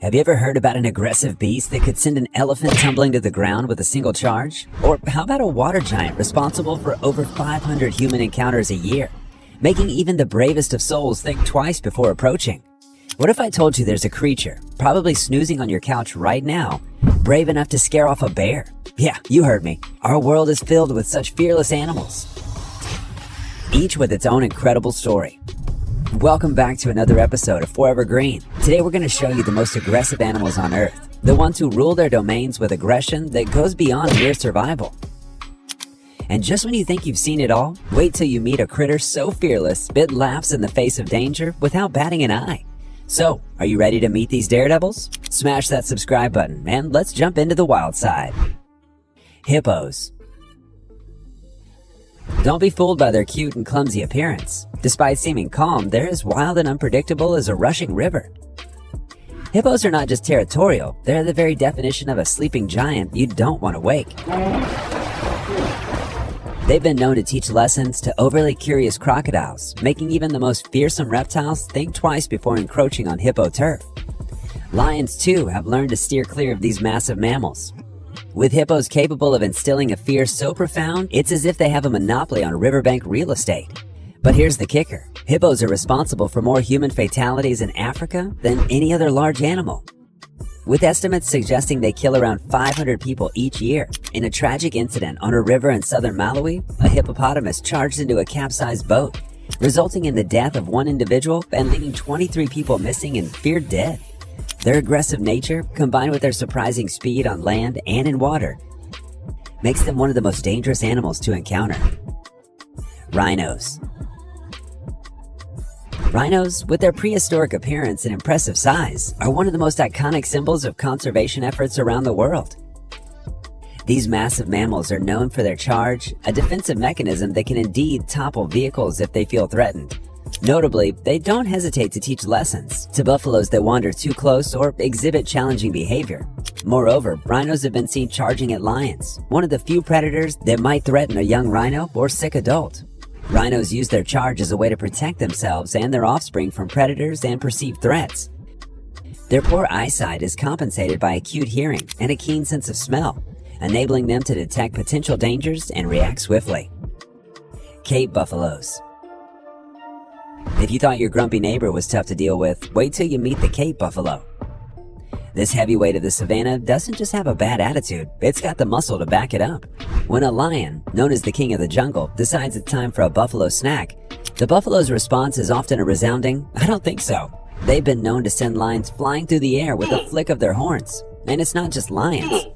Have you ever heard about an aggressive beast that could send an elephant tumbling to the ground with a single charge? Or how about a water giant responsible for over 500 human encounters a year, making even the bravest of souls think twice before approaching? What if I told you there's a creature, probably snoozing on your couch right now, brave enough to scare off a bear? Yeah, you heard me. Our world is filled with such fearless animals, each with its own incredible story. Welcome back to another episode of Forever Green. Today we're going to show you the most aggressive animals on Earth, the ones who rule their domains with aggression that goes beyond mere survival. And just when you think you've seen it all, wait till you meet a critter so fearless it laughs in the face of danger without batting an eye. So, are you ready to meet these daredevils? Smash that subscribe button and let's jump into the wild side. Hippos. Don't be fooled by their cute and clumsy appearance. Despite seeming calm, they're as wild and unpredictable as a rushing river. Hippos are not just territorial, they're the very definition of a sleeping giant you don't want to wake. They've been known to teach lessons to overly curious crocodiles, making even the most fearsome reptiles think twice before encroaching on hippo turf. Lions, too, have learned to steer clear of these massive mammals. With hippos capable of instilling a fear so profound, it's as if they have a monopoly on riverbank real estate. But here's the kicker. Hippos are responsible for more human fatalities in Africa than any other large animal, with estimates suggesting they kill around 500 people each year. In a tragic incident on a river in southern Malawi, a hippopotamus charged into a capsized boat, resulting in the death of one individual and leaving 23 people missing and feared dead. Their aggressive nature, combined with their surprising speed on land and in water, makes them one of the most dangerous animals to encounter. Rhinos. Rhinos, with their prehistoric appearance and impressive size, are one of the most iconic symbols of conservation efforts around the world. These massive mammals are known for their charge, a defensive mechanism that can indeed topple vehicles if they feel threatened. Notably, they don't hesitate to teach lessons to buffaloes that wander too close or exhibit challenging behavior. Moreover, rhinos have been seen charging at lions, one of the few predators that might threaten a young rhino or sick adult. Rhinos use their charge as a way to protect themselves and their offspring from predators and perceived threats. Their poor eyesight is compensated by acute hearing and a keen sense of smell, enabling them to detect potential dangers and react swiftly. Cape buffaloes. If you thought your grumpy neighbor was tough to deal with, wait till you meet the Cape buffalo. This heavyweight of the savannah doesn't just have a bad attitude, it's got the muscle to back it up. When a lion, known as the king of the jungle, decides it's time for a buffalo snack, the buffalo's response is often a resounding, "I don't think so." They've been known to send lions flying through the air with a flick of their horns. And it's not just lions.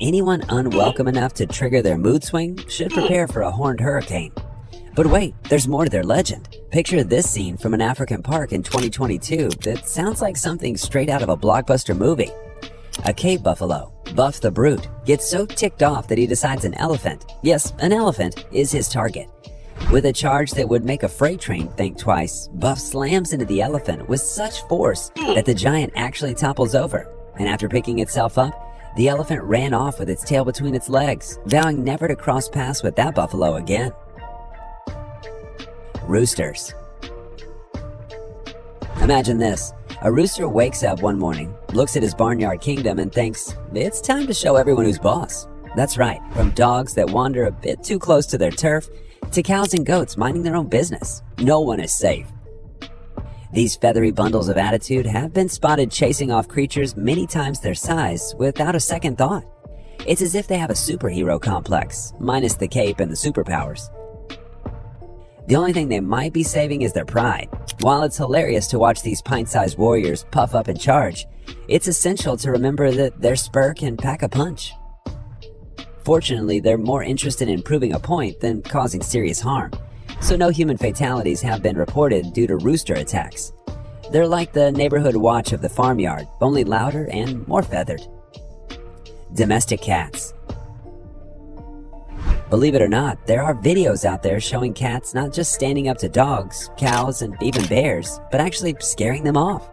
Anyone unwelcome enough to trigger their mood swing should prepare for a horned hurricane. But wait, there's more to their legend. Picture this scene from an African park in 2022 that sounds like something straight out of a blockbuster movie. A Cape buffalo, Buff the Brute, gets so ticked off that he decides an elephant, yes, an elephant, is his target. With a charge that would make a freight train think twice, Buff slams into the elephant with such force that the giant actually topples over. And after picking itself up, the elephant ran off with its tail between its legs, vowing never to cross paths with that buffalo again. Roosters. Imagine this. A rooster wakes up one morning, looks at his barnyard kingdom and thinks, it's time to show everyone who's boss. That's right, from dogs that wander a bit too close to their turf, to cows and goats minding their own business. No one is safe. These feathery bundles of attitude have been spotted chasing off creatures many times their size without a second thought. It's as if they have a superhero complex, minus the cape and the superpowers. The only thing they might be saving is their pride. While it's hilarious to watch these pint-sized warriors puff up and charge, it's essential to remember that their spur can pack a punch. Fortunately, they're more interested in proving a point than causing serious harm, so no human fatalities have been reported due to rooster attacks. They're like the neighborhood watch of the farmyard, only louder and more feathered. Domestic cats. Believe it or not, there are videos out there showing cats not just standing up to dogs, cows, and even bears, but actually scaring them off.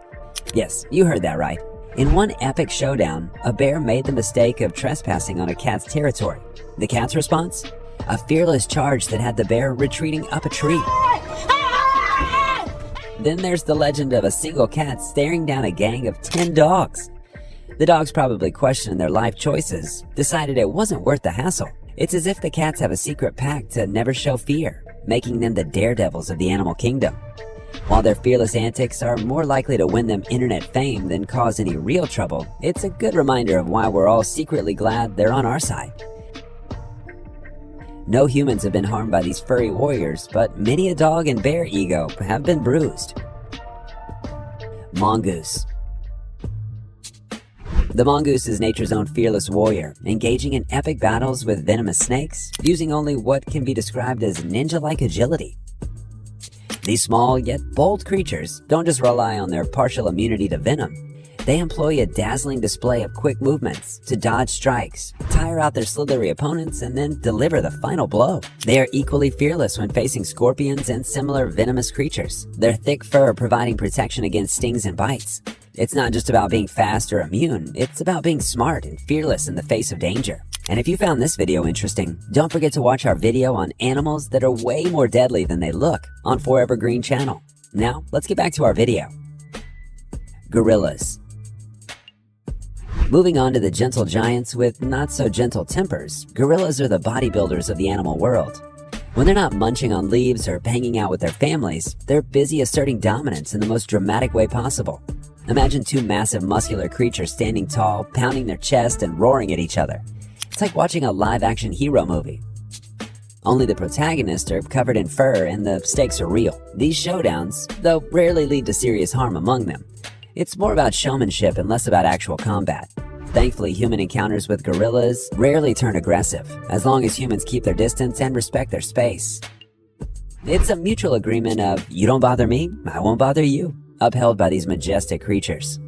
Yes, you heard that right. In one epic showdown, a bear made the mistake of trespassing on a cat's territory. The cat's response? A fearless charge that had the bear retreating up a tree. Then there's the legend of a single cat staring down a gang of 10 dogs. The dogs probably questioned their life choices, decided it wasn't worth the hassle. It's as if the cats have a secret pact to never show fear, making them the daredevils of the animal kingdom. While their fearless antics are more likely to win them internet fame than cause any real trouble, it's a good reminder of why we're all secretly glad they're on our side. No humans have been harmed by these furry warriors, but many a dog and bear ego have been bruised. Mongoose. The mongoose is nature's own fearless warrior, engaging in epic battles with venomous snakes, using only what can be described as ninja-like agility. These small yet bold creatures don't just rely on their partial immunity to venom. They employ a dazzling display of quick movements to dodge strikes, tire out their slithery opponents, and then deliver the final blow. They are equally fearless when facing scorpions and similar venomous creatures, their thick fur providing protection against stings and bites. It's not just about being fast or immune, it's about being smart and fearless in the face of danger. And if you found this video interesting, don't forget to watch our video on animals that are way more deadly than they look on Forever Green channel. Now, let's get back to our video. Gorillas. Moving on to the gentle giants with not so gentle tempers, gorillas are the bodybuilders of the animal world. When they're not munching on leaves or hanging out with their families, they're busy asserting dominance in the most dramatic way possible. Imagine two massive muscular creatures standing tall, pounding their chest and roaring at each other. It's like watching a live-action hero movie. Only the protagonists are covered in fur and the stakes are real. These showdowns, though, rarely lead to serious harm among them. It's more about showmanship and less about actual combat. Thankfully, human encounters with gorillas rarely turn aggressive, as long as humans keep their distance and respect their space. It's a mutual agreement of, you don't bother me, I won't bother you, upheld by these majestic creatures.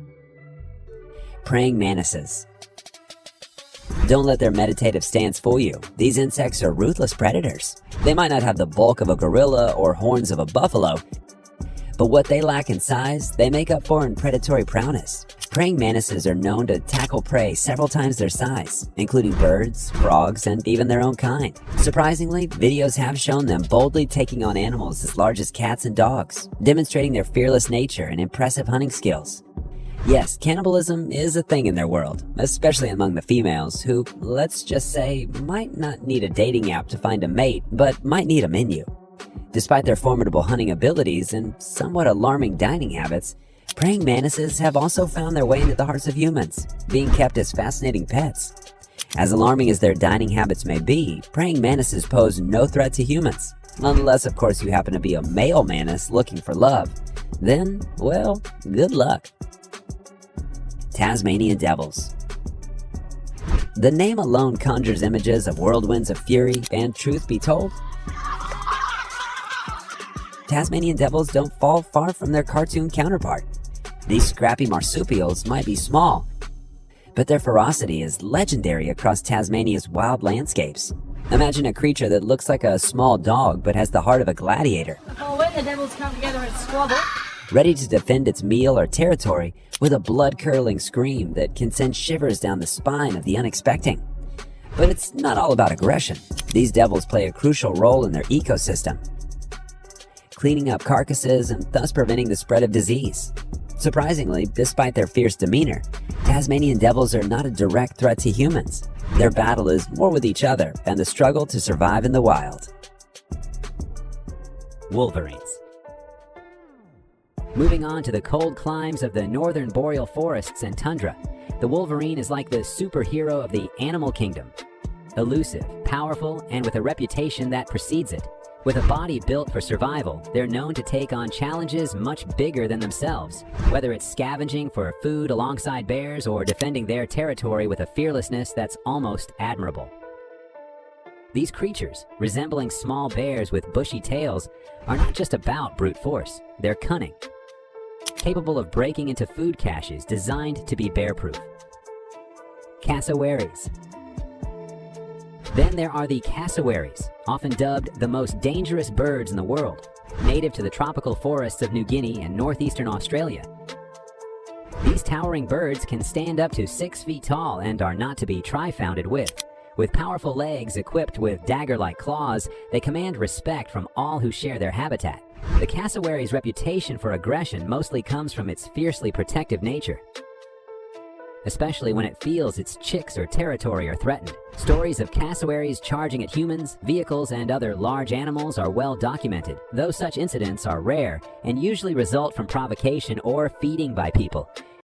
Praying mantises. Don't let their meditative stance fool you. These insects are ruthless predators. They might not have the bulk of a gorilla or horns of a buffalo, but what they lack in size, they make up for in predatory prowess. Praying mantises are known to tackle prey several times their size, including birds, frogs, and even their own kind. Surprisingly, videos have shown them boldly taking on animals as large as cats and dogs, demonstrating their fearless nature and impressive hunting skills. Yes, cannibalism is a thing in their world, especially among the females who, let's just say, might not need a dating app to find a mate, but might need a menu. Despite their formidable hunting abilities and somewhat alarming dining habits, praying mantises have also found their way into the hearts of humans, being kept as fascinating pets. As alarming as their dining habits may be, praying mantises pose no threat to humans. Unless, of course, you happen to be a male mantis looking for love. Then, well, good luck. Tasmanian devils. The name alone conjures images of whirlwinds of fury, and truth be told, Tasmanian devils don't fall far from their cartoon counterpart. These scrappy marsupials might be small, but their ferocity is legendary across Tasmania's wild landscapes. Imagine a creature that looks like a small dog but has the heart of a gladiator. When the devils come together and squabble, ready to defend its meal or territory with a blood-curdling scream that can send shivers down the spine of the unexpecting. But it's not all about aggression. These devils play a crucial role in their ecosystem, cleaning up carcasses and thus preventing the spread of disease. Surprisingly, despite their fierce demeanor, Tasmanian devils are not a direct threat to humans. Their battle is more with each other and the struggle to survive in the wild. Wolverines. Moving on to the cold climes of the northern boreal forests and tundra, the wolverine is like the superhero of the animal kingdom. Elusive, powerful, and with a reputation that precedes it. With a body built for survival, they're known to take on challenges much bigger than themselves, whether it's scavenging for food alongside bears or defending their territory with a fearlessness that's almost admirable. These creatures, resembling small bears with bushy tails, are not just about brute force, they're cunning, capable of breaking into food caches designed to be bear-proof. Cassowaries. Then there are the cassowaries, often dubbed the most dangerous birds in the world, native to the tropical forests of New Guinea and northeastern Australia. These towering birds can stand up to 6 feet tall and are not to be trifunded with. With powerful legs equipped with dagger-like claws, they command respect from all who share their habitat. The cassowary's reputation for aggression mostly comes from its fiercely protective nature. especially when it feels its chicks or territory are threatened. Stories of cassowaries charging at humans, vehicles, and other large animals are well documented, though such incidents are rare and usually result from provocation or feeding by people.